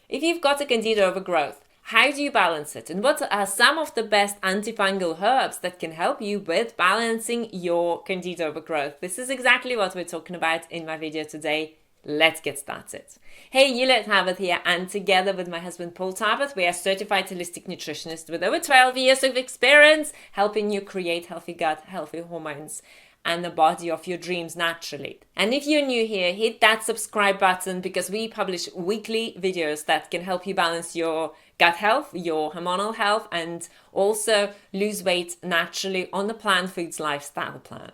if you've got a Candida overgrowth, how do you balance it? And what are some of the best antifungal herbs that can help you with balancing your Candida overgrowth? This is exactly what we're talking about in my video today. Let's get started. Hey, Yulet Harvard here, and together with my husband Paul Tarbert, we are certified holistic nutritionists with over 12 years of experience helping you create healthy gut, healthy hormones, and the body of your dreams naturally. And if you're new here, hit that subscribe button because we publish weekly videos that can help you balance your gut health, your hormonal health, and also lose weight naturally on the Plant Foods lifestyle plan.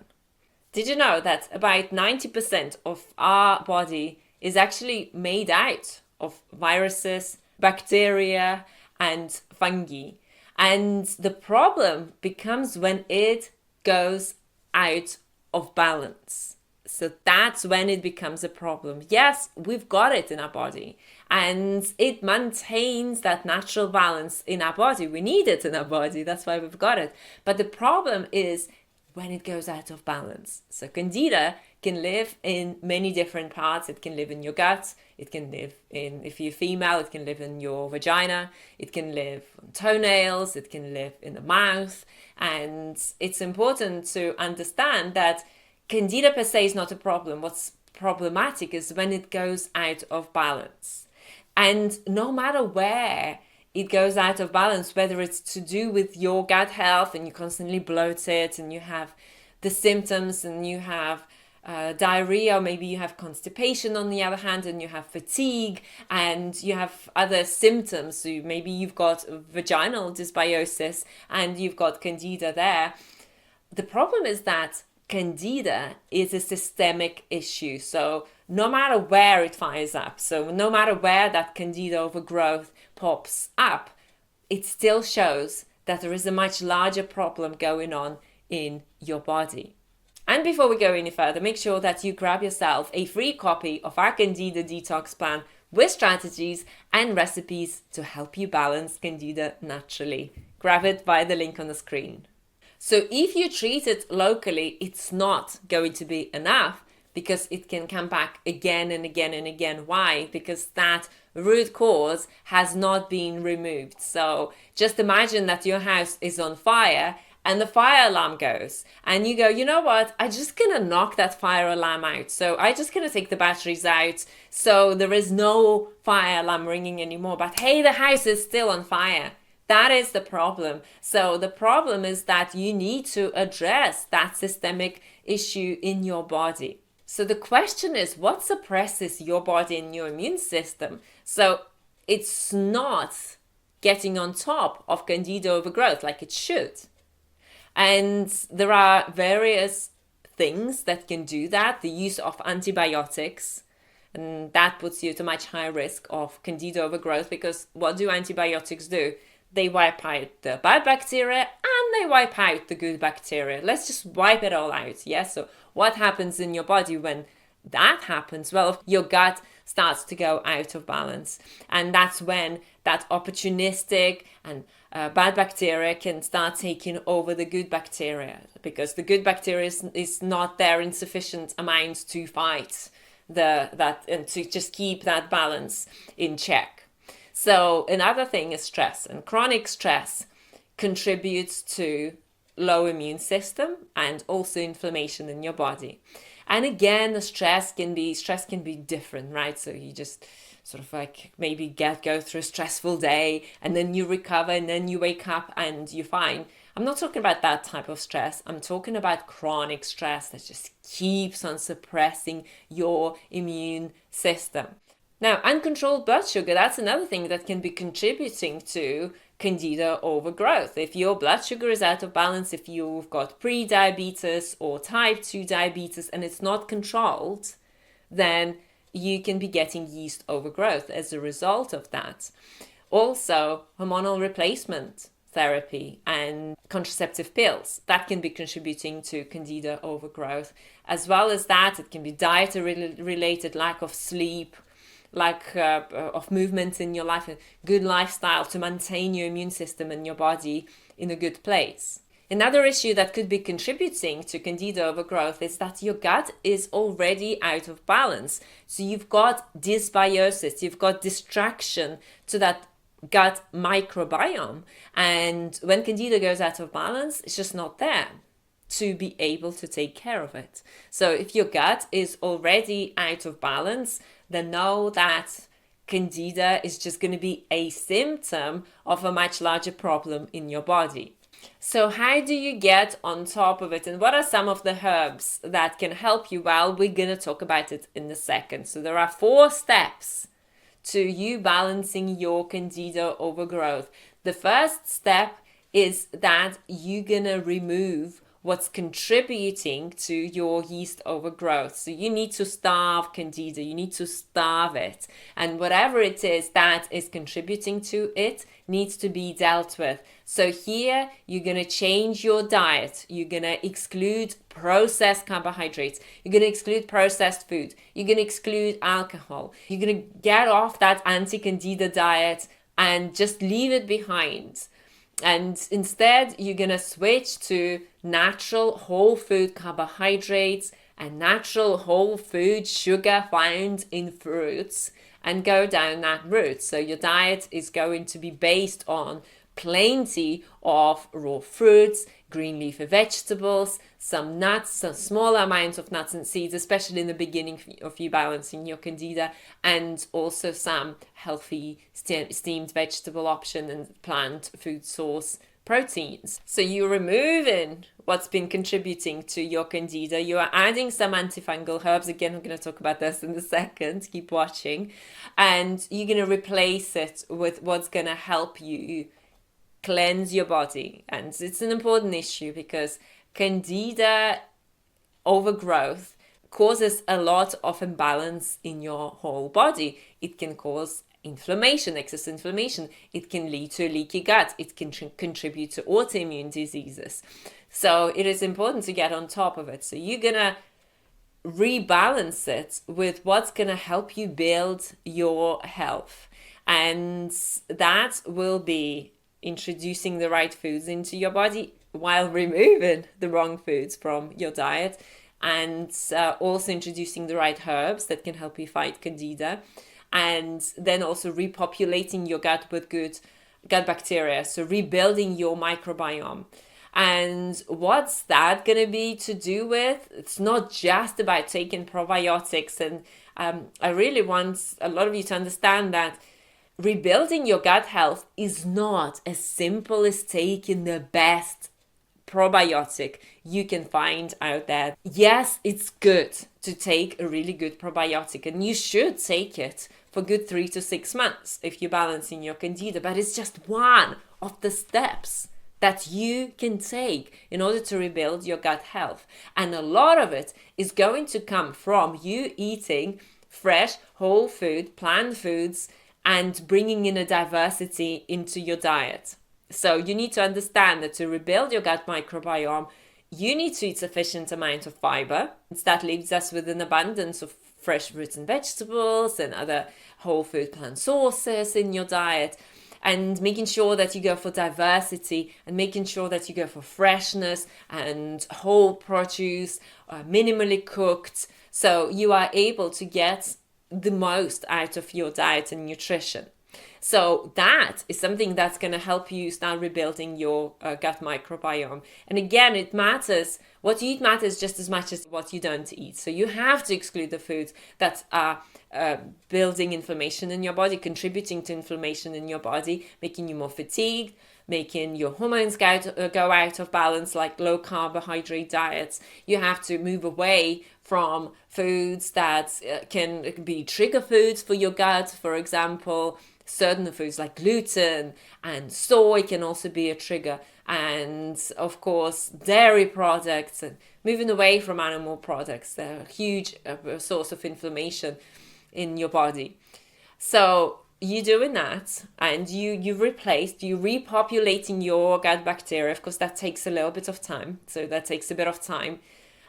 Did you know that about 90% of our body is actually made out of viruses, bacteria, and fungi? And the problem becomes when it goes out of balance. So that's when it becomes a problem. Yes, we've got it in our body and it maintains that natural balance in our body. We need it in our body. That's why we've got it. But the problem is when it goes out of balance. So Candida can live in many different parts. It can live in your gut. It can live in, if you're female, it can live in your vagina. It can live on toenails. It can live in the mouth. And it's important to understand that Candida per se is not a problem. What's problematic is when it goes out of balance. And no matter where it goes out of balance, whether it's to do with your gut health and you're constantly bloated and you have the symptoms and you have diarrhea, or maybe you have constipation on the other hand, and you have fatigue and you have other symptoms. So maybe you've got vaginal dysbiosis and you've got Candida there. The problem is that Candida is a systemic issue. So no matter where it fires up, so no matter where that Candida overgrowth pops up, it still shows that there is a much larger problem going on in your body. And before we go any further, make sure that you grab yourself a free copy of our Candida Detox Plan with strategies and recipes to help you balance Candida naturally. Grab it via the link on the screen. So if you treat it locally, it's not going to be enough because it can come back again and again and again. Why? Because that root cause has not been removed. So just imagine that your house is on fire and the fire alarm goes and you go, you know what, I'm just gonna knock that fire alarm out. So I'm just gonna take the batteries out so there is no fire alarm ringing anymore. But hey, the house is still on fire. That is the problem. So the problem is that you need to address that systemic issue in your body. So the question is, what suppresses your body and your immune system? So it's not getting on top of Candida overgrowth like it should. And there are various things that can do that. The use of antibiotics, and that puts you at a much higher risk of Candida overgrowth, because what do antibiotics do? They wipe out the bad bacteria and they wipe out the good bacteria. Let's just wipe it all out. Yes. So what happens in your body when that happens? Well, your gut starts to go out of balance. And that's when that opportunistic and bad bacteria can start taking over the good bacteria, because the good bacteria is not there in sufficient amounts to fight that and to just keep that balance in check. So another thing is stress, and chronic stress contributes to low immune system and also inflammation in your body. And again, the stress can be different, right? So you just sort of like maybe go through a stressful day and then you recover and then you wake up and you're fine. I'm not talking about that type of stress. I'm talking about chronic stress that just keeps on suppressing your immune system. Now, uncontrolled blood sugar, that's another thing that can be contributing to Candida overgrowth. If your blood sugar is out of balance, if you've got pre-diabetes or type 2 diabetes and it's not controlled, then you can be getting yeast overgrowth as a result of that. Also, hormonal replacement therapy and contraceptive pills, that can be contributing to Candida overgrowth. As well as that, it can be diet-related, lack of sleep, lack of movement in your life, a good lifestyle to maintain your immune system and your body in a good place. Another issue that could be contributing to Candida overgrowth is that your gut is already out of balance. So you've got dysbiosis, you've got distraction to that gut microbiome. And when Candida goes out of balance, it's just not there to be able to take care of it. So if your gut is already out of balance, then know that Candida is just going to be a symptom of a much larger problem in your body. So how do you get on top of it, and what are some of the herbs that can help you? Well, we're going to talk about it in a second. So there are 4 steps to you balancing your Candida overgrowth. The first step is that you're going to remove what's contributing to your yeast overgrowth. So you need to starve Candida, you need to starve it. And whatever it is that is contributing to it needs to be dealt with. So here you're going to change your diet. You're going to exclude processed carbohydrates. You're going to exclude processed food. You're going to exclude alcohol. You're going to get off that anti-candida diet and just leave it behind. And instead, you're going to switch to natural whole food carbohydrates and natural whole food sugar found in fruits and go down that route. So your diet is going to be based on plenty of raw fruits, green leafy vegetables, some nuts, some small amounts of nuts and seeds, especially in the beginning of you balancing your Candida, and also some healthy steamed vegetable option and plant food source proteins. So you're removing what's been contributing to your Candida. You are adding some antifungal herbs. Again, I'm going to talk about this in a second. Keep watching. And you're going to replace it with what's going to help you cleanse your body. And it's an important issue because Candida overgrowth causes a lot of imbalance in your whole body. It can cause inflammation, excess inflammation. It can lead to a leaky gut. It can contribute to autoimmune diseases. So it is important to get on top of it. So you're going to rebalance it with what's going to help you build your health. And that will be introducing the right foods into your body while removing the wrong foods from your diet, and also introducing the right herbs that can help you fight Candida, and then also repopulating your gut with good gut bacteria, so rebuilding your microbiome. And what's that going to be to do with? It's not just about taking probiotics, and I really want a lot of you to understand that rebuilding your gut health is not as simple as taking the best probiotic you can find out there. Yes, it's good to take a really good probiotic, and you should take it for good 3 to 6 months if you're balancing your Candida, but it's just one of the steps that you can take in order to rebuild your gut health. And a lot of it is going to come from you eating fresh, whole food, plant foods, and bringing in a diversity into your diet. So you need to understand that to rebuild your gut microbiome, you need to eat sufficient amount of fiber. That leaves us with an abundance of fresh fruits and vegetables and other whole food plant sources in your diet, and making sure that you go for diversity and making sure that you go for freshness and whole produce, minimally cooked, so you are able to get the most out of your diet and nutrition. So that is something that's going to help you start rebuilding your gut microbiome. And again, it matters. What you eat matters just as much as what you don't eat. So you have to exclude the foods that are building inflammation in your body, contributing to inflammation in your body, making you more fatigued, making your hormones go out of balance, like low carbohydrate diets. You have to move away from foods that can be trigger foods for your gut. For example, certain foods like gluten and soy can also be a trigger. And of course, dairy products, and moving away from animal products. They're a huge source of inflammation in your body. So you're doing that, and you're repopulating your gut bacteria. Of course, that takes a little bit of time. So that takes a bit of time.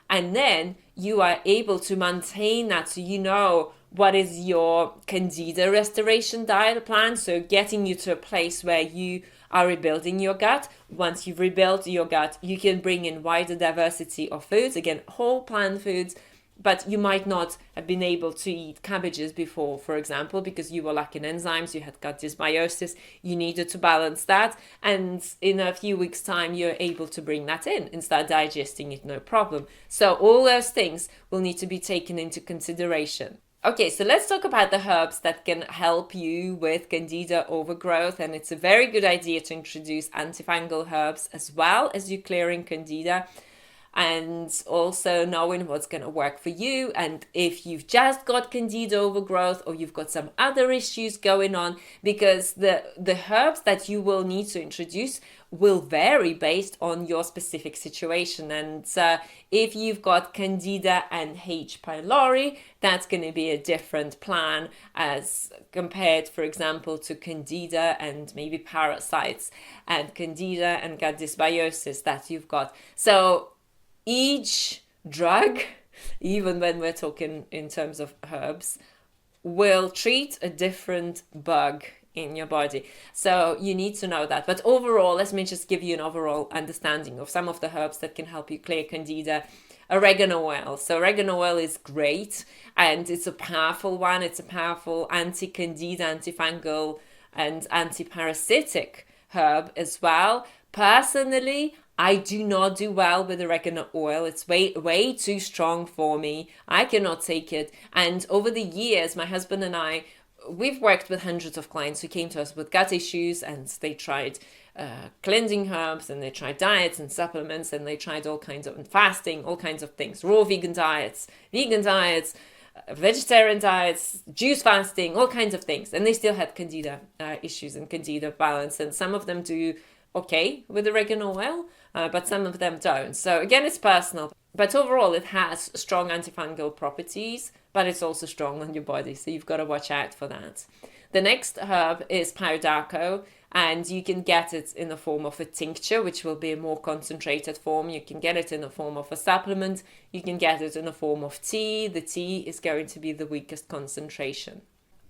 And then you are able to maintain that. So you know what is your Candida restoration diet plan. So getting you to a place where you are rebuilding your gut. Once you've rebuilt your gut, you can bring in wider diversity of foods, again, whole plant foods, but you might not have been able to eat cabbages before, for example, because you were lacking enzymes, you had gut dysbiosis, you needed to balance that. And in a few weeks' time, you're able to bring that in and start digesting it, no problem. So all those things will need to be taken into consideration. Okay, so let's talk about the herbs that can help you with Candida overgrowth. And it's a very good idea to introduce antifungal herbs as well as you clearing Candida, and also knowing what's going to work for you. And if you've just got Candida overgrowth or you've got some other issues going on, because the herbs that you will need to introduce will vary based on your specific situation. And if you've got Candida and H. pylori, that's going to be a different plan as compared, for example, to Candida and maybe parasites and Candida and gut dysbiosis that you've got. So each drug, even when we're talking in terms of herbs, will treat a different bug in your body. So you need to know that. But overall, let me just give you an overall understanding of some of the herbs that can help you clear Candida. Oregano oil. So oregano oil is great, and it's a powerful one. It's a powerful anti-candida, antifungal, and anti-parasitic herb as well. Personally, I do not do well with oregano oil. It's way too strong for me. I cannot take it. And over the years, my husband and I, we've worked with hundreds of clients who came to us with gut issues, and they tried cleansing herbs, and they tried diets and supplements, and they tried all kinds of fasting, all kinds of things, raw vegan diets, vegetarian diets, juice fasting, all kinds of things. And they still had Candida issues and Candida balance. And some of them do okay with oregano oil, but some of them don't. So again, it's personal. But overall, it has strong antifungal properties, but it's also strong on your body. So you've got to watch out for that. The next herb is Piodaco, and you can get it in the form of a tincture, which will be a more concentrated form. You can get it in the form of a supplement. You can get it in the form of tea. The tea is going to be the weakest concentration.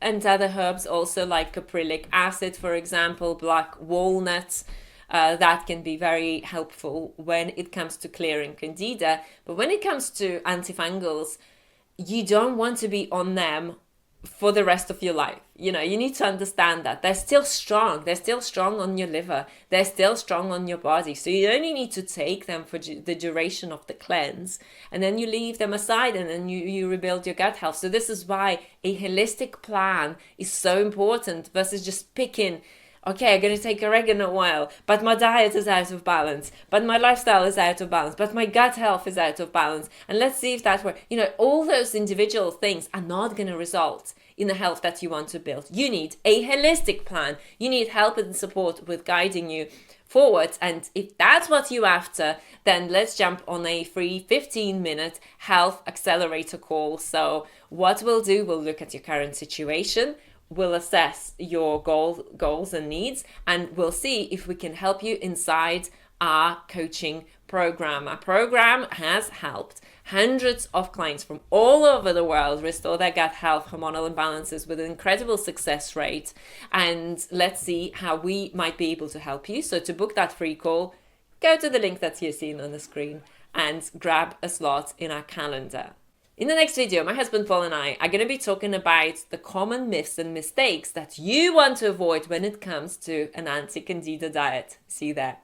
And other herbs also, like caprylic acid, for example, black walnuts, that can be very helpful when it comes to clearing Candida. But when it comes to antifungals, you don't want to be on them for the rest of your life. You know, you need to understand that they're still strong. They're still strong on your liver. They're still strong on your body. So you only need to take them for the duration of the cleanse, and then you leave them aside, and then you rebuild your gut health. So this is why a holistic plan is so important versus just picking, okay, I'm going to take oregano oil, but my diet is out of balance, but my lifestyle is out of balance, but my gut health is out of balance. And let's see if that works. You know, all those individual things are not going to result in the health that you want to build. You need a holistic plan. You need help and support with guiding you forward. And if that's what you're after, then let's jump on a free 15-minute health accelerator call. So what we'll do, we'll look at your current situation, we'll assess your goals and needs, and we'll see if we can help you inside our coaching program. Our program has helped hundreds of clients from all over the world restore their gut health, hormonal imbalances with an incredible success rate. And let's see how we might be able to help you. So to book that free call, go to the link that you're seeing on the screen and grab a slot in our calendar. In the next video, my husband Paul and I are going to be talking about the common myths and mistakes that you want to avoid when it comes to an anti-candida diet. See you there.